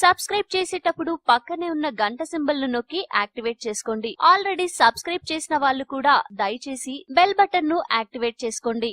Subscribe చేసేటప్పుడు పక్కనే ఉన్న గంట సింబల్ ను నొక్కి యాక్టివేట్ చేసుకోండి. ఆల్రెడీ సబ్స్క్రైబ్ చేసిన వాళ్ళు కూడా దయచేసి బెల్ బటన్ ను యాక్టివేట్ చేసుకోండి.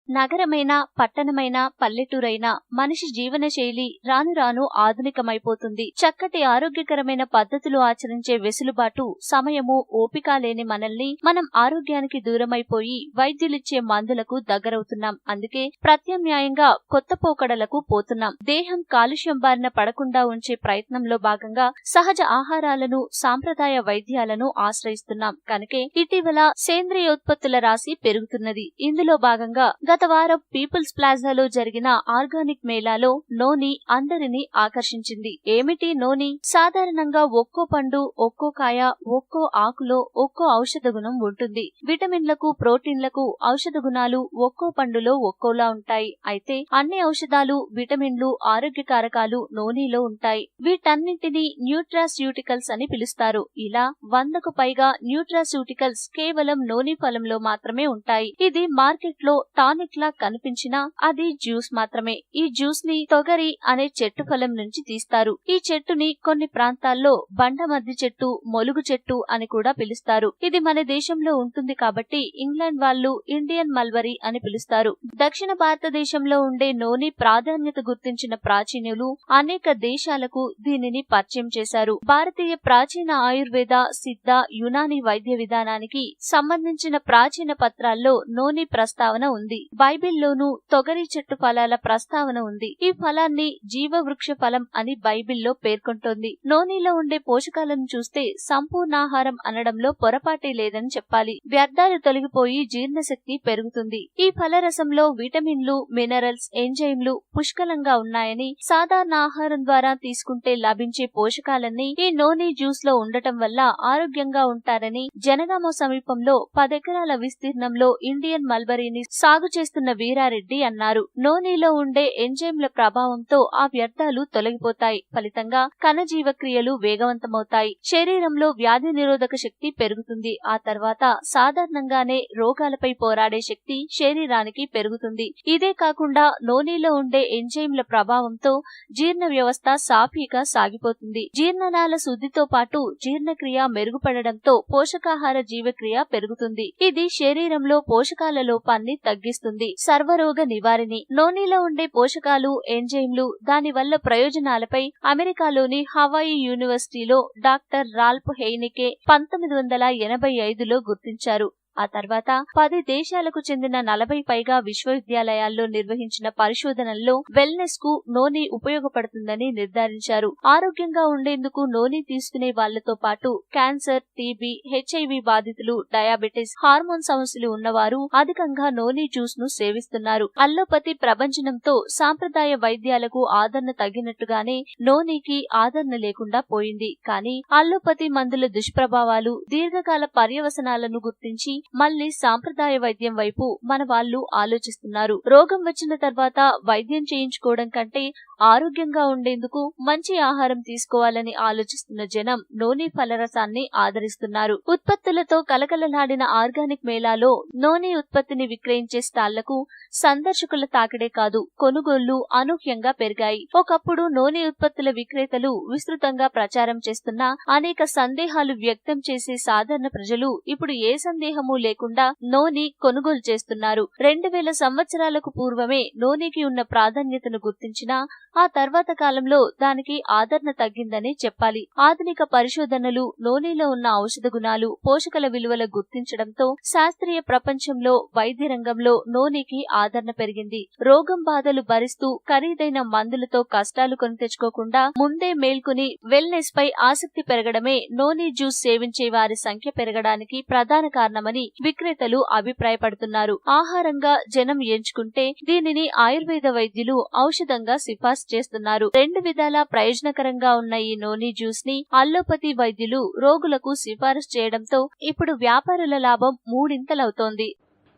నగరమైన పట్టణమైన పల్లెటూరైన మనిషి జీవన శైలి రాను రాను ఆధునికమైపోతుంది. చక్కటి ఆరోగ్యకరమైన పద్ధతులు ఆచరించే వెసులుబాటు, సమయము, ఓపిక లేని మనల్ని మనం ఆరోగ్యానికి దూరమైపోయి వైద్యులిచ్చే మందులకు దగ్గరవుతున్నాం. అందుకే ప్రత్యామ్నాయంగా కొత్త పోకడలకు పోతున్నాం. దేహం కాలుష్యం బారిన పడకుండా ఉంచే ప్రయత్నంలో భాగంగా సహజ ఆహారాలను, సాంప్రదాయ వైద్యాలను ఆశ్రయిస్తున్నాం. కనుకే ఇటీవల సేంద్రియోత్పత్తుల రాశి పెరుగుతున్నది. ఇందులో భాగంగా గత వారం పీపుల్స్ ప్లాజాలో జరిగిన ఆర్గానిక్ మేళాలో నోని అందరినీ ఆకర్షించింది. ఏమిటి నోని? సాధారణంగా ఒక్కో పండు, ఒక్కో కాయ, ఒక్కో ఆకులో ఒక్కో ఔషధ గుణం ఉంటుంది. విటమిన్లకు, ప్రోటీన్లకు ఔషధ గుణాలు ఒక్కో పండులో ఒక్కోలా ఉంటాయి. అయితే అన్ని ఔషధాలు, విటమిన్లు, ఆరోగ్యకారకాలు నోనిలో ఉంటాయి. వీటన్నింటినీ న్యూట్రాస్యూటికల్స్ అని పిలుస్తారు. ఇలా 100కు పైగా న్యూట్రాస్యూటికల్స్ కేవలం నోని ఫలంలో మాత్రమే ఉంటాయి. ఇది మార్కెట్ లో టానిక్ లా కనిపించినా అది జ్యూస్ మాత్రమే. ఈ జ్యూస్ ని తొగరి అనే చెట్టు ఫలం నుంచి తీస్తారు. ఈ చెట్టుని కొన్ని ప్రాంతాల్లో బండమద్ది చెట్టు, మొలుగు చెట్టు అని కూడా పిలుస్తారు. ఇది మన దేశంలో ఉంటుంది కాబట్టి ఇంగ్లాండ్ వాళ్ళు ఇండియన్ మల్బరీ అని పిలుస్తారు. దక్షిణ భారతదేశంలో ఉండే నోని ప్రాధాన్యత గుర్తించిన ప్రాచీనులు అనేక దేశాలకు దీనిని పరిచయం చేశారు. భారతీయ ప్రాచీన ఆయుర్వేద, సిద్ధ, యునాని వైద్య విధానానికి సంబంధించిన ప్రాచీన పత్రాల్లో నోని ప్రస్తావన ఉంది. బైబిల్లోనూ తొగరి చెట్టు ఫలాల ప్రస్తావన ఉంది. ఈ ఫలాన్ని జీవవృక్ష ఫలం అని బైబిల్లో పేర్కొంటోంది. నోనిలో ఉండే పోషకాలను చూస్తే సంపూర్ణాహారం అనడంలో పొరపాటే లేదని చెప్పాలి. వ్యర్థాలు తొలగిపోయి జీర్ణశక్తి పెరుగుతుంది. ఈ ఫలరసంలో విటమిన్లు, మినరల్స్, ఎంజైమ్లు పుష్కలంగా ఉన్నాయని, సాధారణ ఆహారం ద్వారా తీసుకుంటే లభించే పోషకాలన్నీ ఈ నోని జ్యూస్ లో ఉండటం వల్ల ఆరోగ్యంగా ఉంటారని జనగామ సమీపంలో 10 ఎకరాల విస్తీర్ణంలో ఇండియన్ మల్బరీని సాగు చేస్తున్న వీరారెడ్డి అన్నారు. నోనిలో ఉండే ఎంజైమ్ల ప్రభావంతో ఆ వ్యర్థాలు తొలగిపోతాయి. ఫలితంగా కణజీవక్రియలు వేగవంతమవుతాయి. శరీరంలో వ్యాధి నిరోధక శక్తి పెరుగుతుంది. ఆ తర్వాత సాధారణంగానే రోగాలపై పోరాడే శక్తి శరీరానికి పెరుగుతుంది. ఇదే కాకుండా నోనిలో ఉండే ఎంజైమ్ల ప్రభావంతో జీర్ణ వ్యవస్థ సాఫీగా సాగిపోతుంది. జీర్ణనాళ శుద్ధితో పాటు జీర్ణక్రియ మెరుగుపడడంతో పోషకాహార జీవక్రియ పెరుగుతుంది. ఇది శరీరంలో పోషకాల లోపాన్ని తగ్గిస్తుంది. సర్వరోగ నివారిణి. నోనిలో ఉండే పోషకాలు, ఎంజైమ్లు, దాని వల్ల ప్రయోజనాలపై అమెరికాలోని హవాయి యూనివర్సిటీలో డాక్టర్ రాల్ఫ్ హెయినికే 1985లో గుర్తించారు. ఆ తర్వాత 10 దేశాలకు చెందిన 40 పైగా విశ్వవిద్యాలయాల్లో నిర్వహించిన పరిశోధనల్లో వెల్నెస్ కు నోని ఉపయోగపడుతుందని నిర్ధారించారు. ఆరోగ్యంగా ఉండేందుకు నోని తీసుకునే వాళ్లతో పాటు క్యాన్సర్, టీబీ, హెచ్ఐవి బాధితులు, డయాబెటిస్, హార్మోన్ సమస్యలు ఉన్నవారు అధికంగా నోని జ్యూస్ ను సేవిస్తున్నారు. అల్లోపతి ప్రభంజనంతో సాంప్రదాయ వైద్యాలకు ఆదరణ తగ్గినట్టుగానే నోనికి ఆదరణ లేకుండా పోయింది. కానీ అల్లోపతి మందుల దుష్ప్రభావాలు, దీర్ఘకాల పర్యవసనాలను గుర్తించి మళ్లీ సాంప్రదాయ వైద్యం వైపు మన వాళ్ళు ఆలోచిస్తున్నారు. రోగం వచ్చిన తర్వాత వైద్యం చేయించుకోవడం కంటే ఆరోగ్యంగా ఉండేందుకు మంచి ఆహారం తీసుకోవాలని ఆలోచిస్తున్న జనం నోని ఫలరసాన్ని ఆదరిస్తున్నారు. ఉత్పత్తులతో కలకలలాడిన ఆర్గానిక్ మేళాలో నోని ఉత్పత్తిని విక్రయించే స్టాళ్లకు సందర్శకుల తాకిడే కాదు, కొనుగోళ్లు అనూహ్యంగా పెరిగాయి. ఒకప్పుడు నోని ఉత్పత్తుల విక్రేతలు విస్తృతంగా ప్రచారం చేస్తున్నా అనేక సందేహాలు వ్యక్తం చేసే సాధారణ ప్రజలు ఇప్పుడు ఏ సందేహము లేకుండా నోని కొనుగోలు చేస్తున్నారు. 2000 సంవత్సరాలకు పూర్వమే నోనికి ఉన్న ప్రాధాన్యతను గుర్తించినా ఆ తర్వాత కాలంలో దానికి ఆదరణ తగ్గిందని చెప్పాలి. ఆధునిక పరిశోధనలు నోనిలో ఉన్న ఔషధ గుణాలు, పోషకాల విలువల గుర్తించడంతో శాస్త్రీయ ప్రపంచంలో వైద్య రంగంలో నోనికి ఆదరణ పెరిగింది. రోగం బాధలు భరిస్తూ ఖరీదైన మందులతో కష్టాలు కొని తెచ్చుకోకుండా ముందే మేల్కొని వెల్నెస్ పై ఆసక్తి పెరగడమే నోని జ్యూస్ సేవించే వారి సంఖ్య పెరగడానికి ప్రధాన కారణమని విక్రేతలు అభిప్రాయపడుతున్నారు. ఆహారంగా జనం ఎంచుకుంటే దీనిని ఆయుర్వేద వైద్యులు ఔషధంగా సిఫార్సు చేస్తున్నారు. 2 విధాలా ప్రయోజనకరంగా ఉన్న ఈ నోని జ్యూస్ ని అల్లోపతి వైద్యులు రోగులకు సిఫారసు చేయడంతో ఇప్పుడు వ్యాపారుల లాభం 3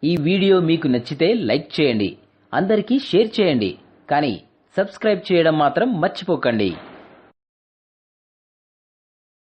ఈ వీడియో మీకు నచ్చితే లైక్ చేయండి, అందరికీ షేర్ చేయండి, కానీ సబ్స్క్రైబ్ చేయడం మాత్రం మర్చిపోకండి.